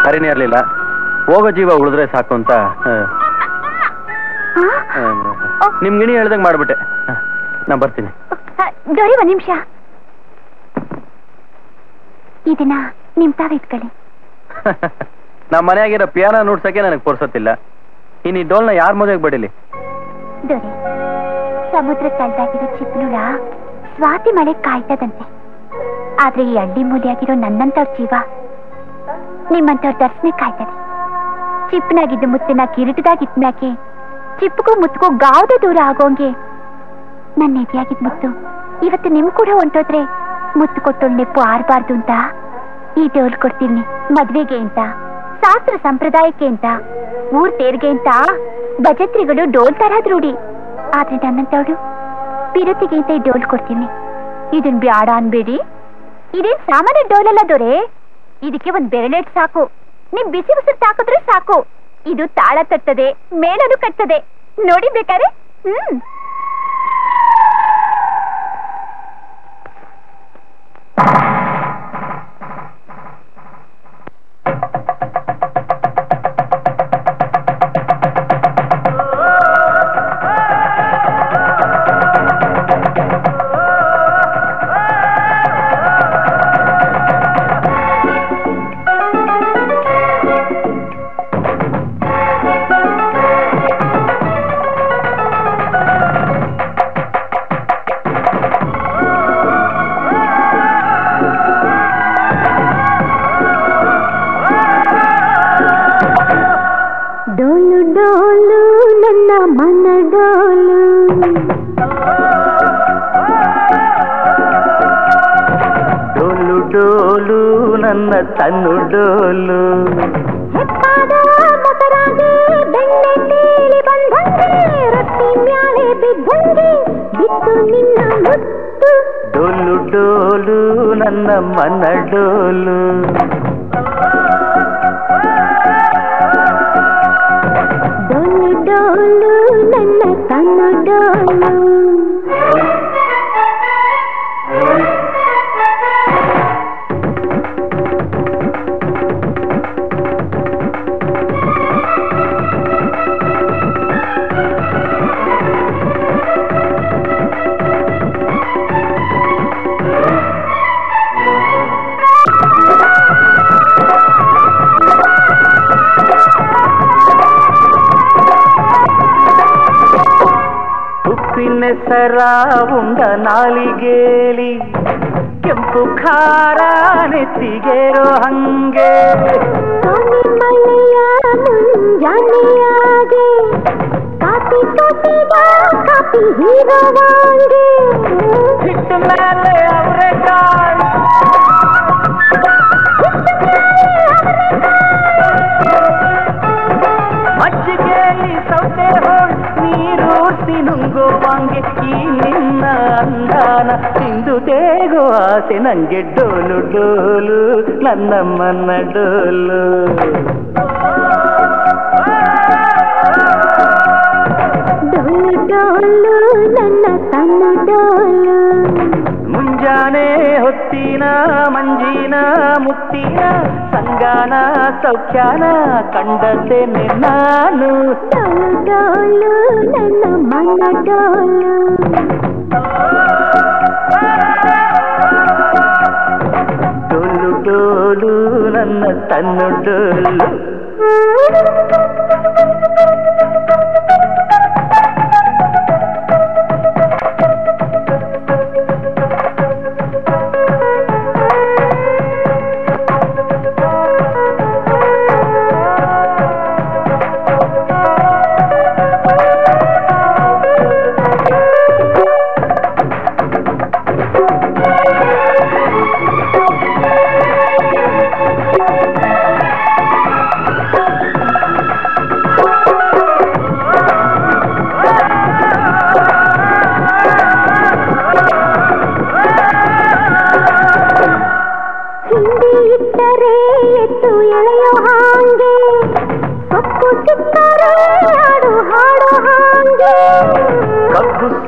ಸರಿನೇ ಇರ್ಲಿಲ್ಲ. ಹೋಗೋ ಜೀವ ಉಳಿದ್ರೆ ಸಾಕು ಅಂತ ನಿಮ್ ಗಿಣಿ ಹೇಳ್ದಂಗೆ ಮಾಡ್ಬಿಟ್ಟೆ. ನಾ ಬರ್ತೀನಿ. ದೊರೆ ಒಂದ್ ನಿಮಿಷ, ಇದನ್ನ ನಿಮ್ ತಾವ ಇಟ್ಕೊಳ್ಳಿ. ನಮ್ಮ ಮನೆಯಾಗಿರೋ ಪಿಯಾನ ನುಡ್ಸಕ್ಕೆ ನನಗೆ ಪುರ್ಸೊತ್ತಿಲ್ಲ. ಇನ್ನು ಈ ಡೋಲ್ನ ಯಾರ ಮದುವೆಗೆ ಬಡಿಲಿ? ದೊರೆ, ಸಮುದ್ರ ತಳ್ದಾಗಿರೋ ಚಿಪ್ನುಳ ಸ್ವಾತಿ ಮಳೆ ಕಾಯ್ತದಂತೆ. ಆದ್ರೆ ಈ ಹಳ್ಳಿ ಮೂಲೆಯಾಗಿರೋ ನನ್ನಂತವ್ರ ಜೀವ ನಿಮ್ಮಂತವ್ರ ದರ್ಶನ ಕಾಯ್ತದೆ. ಚಿಪ್ಪನಾಗಿದ್ದು ಮುತ್ತಿನ ಕಿರೀಟದಾಗಿದ್ಮ್ಯಾಕೆ ಚಿಪ್ಪಗೂ ಮುತ್ತಿಗೂ ಗಾವದ ದೂರ ಆಗೋಂಗೆ ನನ್ನ ಎದೆಯಾಗಿದ್ ಮುತ್ತು ಇವತ್ತು ನಿಮ್ ಕೂಡ ಹೊಂಟೋದ್ರೆ ಮುತ್ತು ಕೊಟ್ಟೋಳ್ ನೆಪ್ಪು ಆರ್ಬಾರ್ದು ಅಂತ ಈ ಡೋಲ್ ಕೊಡ್ತೀನಿ. ಮದ್ವೆಗೆ ಅಂತ, ಶಾಸ್ತ್ರ ಸಂಪ್ರದಾಯಕ್ಕೆ ಅಂತ, ಊರ್ ತೇರ್ಗೆ ಅಂತ ಭಜತ್ರಿಗಳು ಡೋಲ್ ತರದ್ ರೂಢಿ. ಆದ್ರೆ ನನ್ನಂತವಳು ಪಿರುತಿಗೆ ಅಂತ ಈ ಡೋಲ್ ಕೊಡ್ತೀನಿ. ಇದನ್ ಬ್ಯಾಡ ಅನ್ಬೇಡಿ. ಇದೇನ್ ಸಾಮಾನ್ಯ ಡೋಲ್ ಅಲ್ಲ ದೊರೆ. ಇದಕ್ಕೆ ಒಂದ್ ಬೆರಳೆಟ್ ಸಾಕು. ನಿಮ್ ಬಿಸಿ ಉಸಿರು ತಾಕಿದ್ರೆ ಸಾಕು. ಇದು ತಾಳ ತಟ್ಟದೆ, ಮೇಲದು ಕಟ್ಟದೆ. ನೋಡಿ ಬೇಕಾರೆ. ತನ್ನು ಡೋಲು ಹೆಪ್ಪಾದ ಮೊಸರಾಗೆ ಬೆಣ್ಣೆ ತೇಲಿ ಬಂದಂಗೆ ರೊಟ್ಟಿ ಮ್ಯಾಲೆ ಬಿದ್ದಂಗೆ ಬಿತ್ತು ನಿನ್ನ ಮುತ್ತು. ಡೋಲು ಡೋಲು ನನ್ನ ಮನ ಡೋಲು. ಡೋಲು ಡೋಲು ನನ್ನ ತನ್ನು ಡೋಲು. ಸರ ಉಂಡ ನಾಲಿಗೇಲಿ ಕೆಂಪು ಖಾರ ನೆತ್ತಿಗೆರೋ ಹಂಗೆ ಮಳೆಯ ಮುಂಜಾನೆಯಾಗೆ ಕಾಪಿ ಕೊಟ್ಟಿದ ಕಾಪಿ ಹೀರೋವಾಂಗೆ ಹಿಟ್ಟ ಮೇಲೆ ಅವರೆಕಾಯಿ ಮಜ್ಜಿಗೆಯಲ್ಲಿ ಸೌತೆ ಹೋಳ್ ನೀರೂರ್ಸಿ ನುಂಗುವಂಗೆ ಈ ನಿನ್ನ ಅಂದಾನ ತಿಂದು ತೇಗೋ ಆಸೆ ನಂಗೆ. ಡೋಲು ಡೋಲು ನನ್ನ ಮನ ಡೋಲು. ಡೋಲು ಡೋಲು ನನ್ನ ತನ್ನ ಡೋಲು. ಮುಂಜಾನೆ ಹೊತ್ತಿನ ಮಂಜಿನ ಮುತ್ತಿನ ಸಂಗಾನ ಸೌಖ್ಯಾನ ಕಂಡದ್ದೇನೆ ನಾನು. ಡೋಲು ಡೋಲು ನನ್ನ ಮನ ಡೋಲು. ಡೋಲು ಡೋಲು ನನ್ನ ತನ್ನು ಡೋಲು.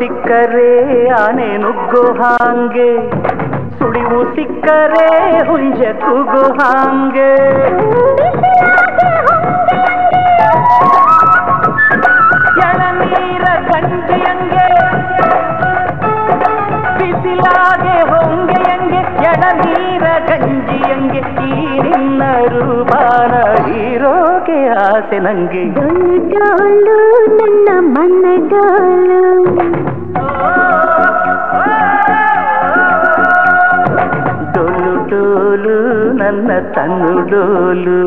ಸಿಕ್ಕರೆ ಆನೆ ನುಗ್ಗೋ ಹಾಂಗೆ ಸುಳಿವು ಸಿಕ್ಕರೆ ಹುಂಜ ಕೂಗು ಹಾಂಗೆ ಎಳನೀರ ಗಂಜೆಯಂಗೆ ಬಿಸಿಲಾಗೆ ಹೊಂಗೆಯಂಗೆ ಎಳನೀರ ಗಂಜಿಯಂಗೆ ಈ ನಿನ್ನ ರೂಪಾನ ಹೀರೋಗೆ ಆಸೆ ನಂಗೆ ಡೋಲು ನನ್ನ ಮನ ಡೋಲು ಡೋಲು ಡೋಲು ನನ್ನ ತನ್ನು ಡೋಲು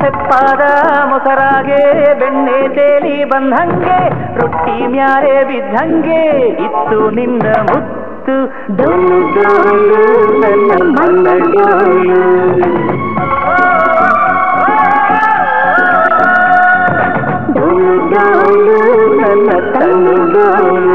ಹೆಪ್ಪಾದ ಮೊಸರಾಗೆ ಬೆಣ್ಣೆ ತೇಲಿ ಬಂದಂಗೆ ರೊಟ್ಟಿ ಮ್ಯಾಲೆ ಬಿದ್ದಂಗೆ ಇತ್ತು ನಿನ್ನ ಮುತ್ತು ಡೋಲು ಡೋಲು ನನ್ನ ಮನ ಡೋಲು ಡೋಲು ಡೋಲು ನನ್ನ ತನ್ನು ಡೋಲು